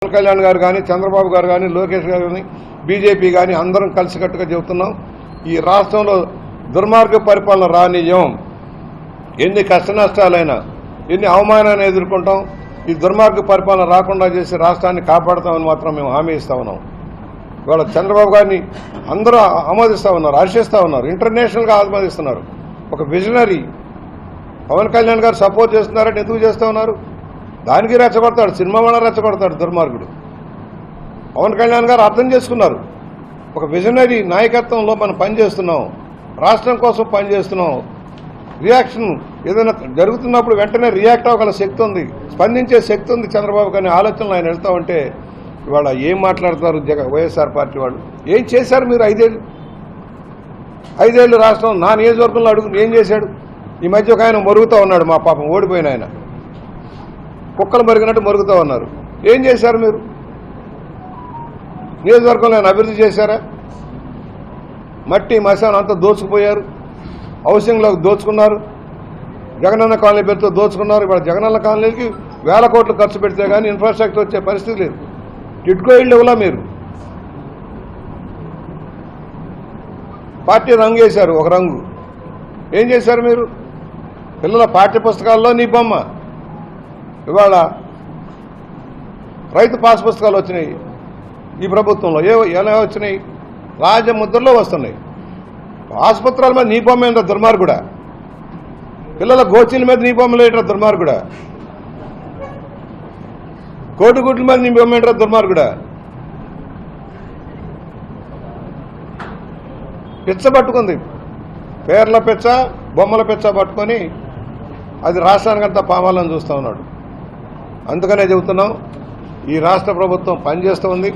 కళ్యాణ్ గారు కానీ చంద్రబాబు గారు కానీ లోకేష్ గారు కానీ బీజేపీ కానీ అందరం కలిసికట్టుగా చెబుతున్నాం. ఈ రాష్ట్రంలో దుర్మార్గ పరిపాలన రానియం. ఎన్ని కష్టనష్టాలైనా ఎన్ని అవమానాన్ని ఎదుర్కొంటాం. ఈ దుర్మార్గ పరిపాలన రాకుండా చేసి రాష్ట్రాన్ని కాపాడుతామని మాత్రం మేము హామీ ఇస్తా ఉన్నాం. ఇవాళ చంద్రబాబు గారిని అందరూ ఆమోదిస్తూ ఉన్నారు, హర్షిస్తూ ఉన్నారు, ఇంటర్నేషనల్గా ఆమోదిస్తున్నారు. ఒక విజనరీ పవన్ కళ్యాణ్ గారు సపోర్ట్ చేస్తున్నారంటే ఎందుకు చేస్తూ ఉన్నారు? దానికి రెచ్చగొడతాడు, సినిమా వల్ల రెచ్చగొడతాడు దుర్మార్గుడు. పవన్ కళ్యాణ్ గారు అర్థం చేసుకున్నారు. ఒక విజనరీ నాయకత్వంలో మనం పనిచేస్తున్నాం, రాష్ట్రం కోసం పనిచేస్తున్నాం. రియాక్షన్ ఏదైనా జరుగుతున్నప్పుడు వెంటనే రియాక్ట్ అవ్వగల శక్తి ఉంది, స్పందించే శక్తి ఉంది చంద్రబాబు గారి ఆలోచనలు ఆయన వెళ్తా ఉంటే ఇవాళ ఏం మాట్లాడుతున్నారు వైఎస్ఆర్ పార్టీ వాళ్ళు? ఏం చేశారు మీరు? ఐదేళ్లు రాష్ట్రం నా నియోజకవర్గంలో అడుగు ఏం చేశాడు? ఈ మధ్య ఒక ఆయన మరుగుతూ ఉన్నాడు, మా పాపం ఓడిపోయిన ఆయన, కుక్కలు మరిగినట్టు మరుగుతూ ఉన్నారు. ఏం చేశారు మీరు? నియోజకవర్గంలో ఆయన అభివృద్ధి చేశారా? మట్టి మశానం అంతా దోచుకుపోయారు, హౌసింగ్లో దోచుకున్నారు, జగనన్న కాలనీ పేరుతో దోచుకున్నారు. ఇప్పుడు జగనన్న కాలనీకి వేల కోట్లు ఖర్చు పెడితే కానీ ఇన్ఫ్రాస్ట్రక్చర్ వచ్చే పరిస్థితి లేదు. టిడ్కో ఇళ్ళు ఇవ్వలా మీరు. పార్టీ రంగు వేశారు, ఒక రంగు. ఏం చేశారు మీరు? పిల్లల పాఠ్య పుస్తకాల్లో నీ బొమ్మ. ఇవాళ రైతు పాస్ పుస్తకాలు వచ్చినాయి ఈ ప్రభుత్వంలో. ఎలా వచ్చినాయి? రాజముద్రలో వస్తున్నాయి. ఆసుపత్రుల మీద నీ బొమ్మ ఏంటో దుర్మార్గుడా. పిల్లల గోచీల మీద నీ బొమ్మలు ఏంటో దుర్మార్గుడా. కోటిగుడ్ల మీద నీ బొమ్మ ఏంటో దుర్మార్గుడా. పిచ్చ పట్టుకుంది, పేర్ల పిచ్చ, బొమ్మల పిచ్చ పట్టుకొని అది రాష్ట్రానికంతా పామాలని చూస్తూ ఉన్నాడు. అందుకనే చెబుతున్నాం, ఈ రాష్ట్ర ప్రభుత్వం పనిచేస్తూ ఉంది.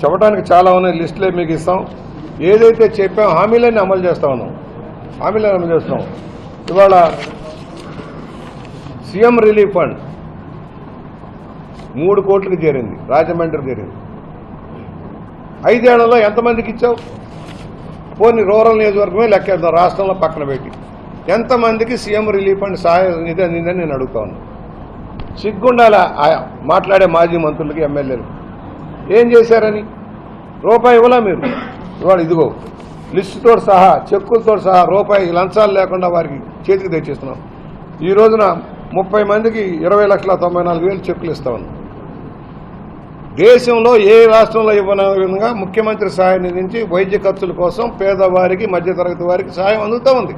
చెప్పడానికి చాలా ఉన్నాయి, లిస్టులే మీకు ఇస్తాం. ఏదైతే చెప్పామో హామీలన్నీ అమలు చేస్తూ ఉన్నాం, హామీలను అమలు చేస్తాం. ఇవాళ సీఎం రిలీఫ్ ఫండ్ 3 కోట్లకు చేరింది, రాజమండ్రి చేరింది. 5 ఏళ్లలో ఎంతమందికి ఇచ్చావు? పోనీ రూరల్ నియోజకవర్గమే లెక్కేద్దాం, రాష్ట్రంలో పక్కన పెట్టి ఎంతమందికి సీఎం రిలీఫ్ ఫండ్ సహాయం నిధి అందిందని నేను అడుగుతా ఉన్నాను. సిగ్గుండాల మాట్లాడే మాజీ మంత్రులకి, ఎమ్మెల్యేలు ఏం చేశారని? రూపాయి ఇవ్వలా మీరు. ఇవాళ ఇదిగో లిస్టుతో సహా, చెక్కులతో సహా రూపాయి లంచాలు లేకుండా వారికి చేతికి తెచ్చిస్తున్నాం. ఈ రోజున 30 మందికి 20,94,000 చెక్కులు ఇస్తా ఉన్నాం. దేశంలో ఏ రాష్ట్రంలో ఇవ్వని విధంగా ముఖ్యమంత్రి సహాయం నిధి నుంచి వైద్య ఖర్చుల కోసం పేదవారికి, మధ్యతరగతి వారికి సహాయం అందుతూ ఉంది.